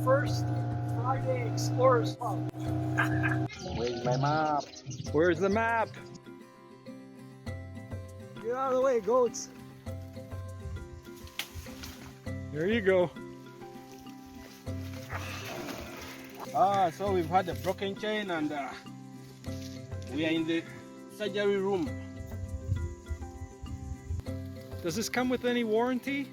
first Friday Explorers Club. Where's my map? Where's the map? Get out of the way, goats. There you go. So we've had a broken chain and we are in the surgery room. Does this come with any warranty?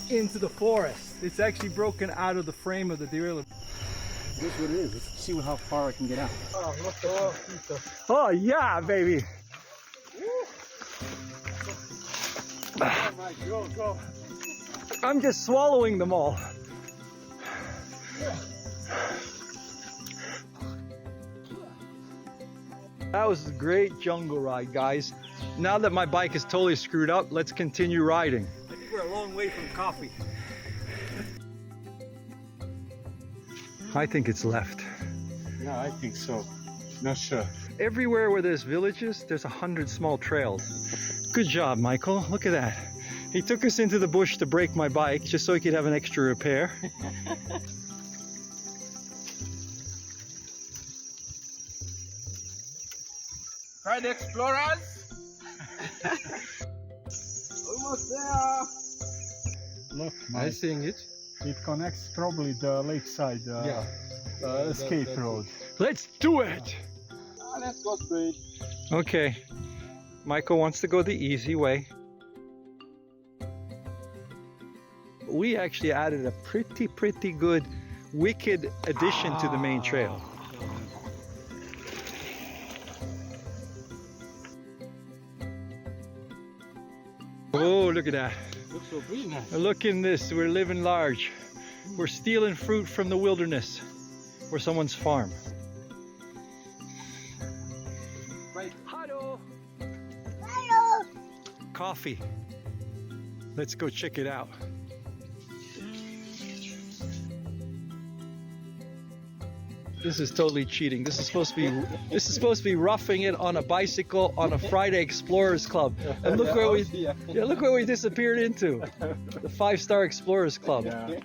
Into the forest. It's actually broken out of the frame of the derailleur. This is what it is. Let's see how far I can get out. Oh yeah, baby. Go. I'm just swallowing them all. That was a great jungle ride, guys. Now that my bike is totally screwed up, let's continue riding. I think we're a long way from coffee. I think it's left. Yeah, I think so. Not sure. Everywhere where there's villages, there's 100 small trails. Good job, Michael. Look at that. He took us into the bush to break my bike just so he could have an extra repair. Try the Explorers. Almost there. Look, I'm seeing it. it connects probably the lakeside escape road. Let's do it! Let's go straight. Okay. Michael wants to go the easy way. We actually added a pretty good wicked addition to the main trail. Oh, look at that. Looks so green. Look in this, we're living large. We're stealing fruit from the wilderness or someone's farm. Right. Hello. Hello. Coffee. Let's go check it out. This is totally cheating. This is supposed to be roughing it on a bicycle on a Friday Explorers Club. And look where we look where we disappeared into. The 5-star Explorers Club. Yeah.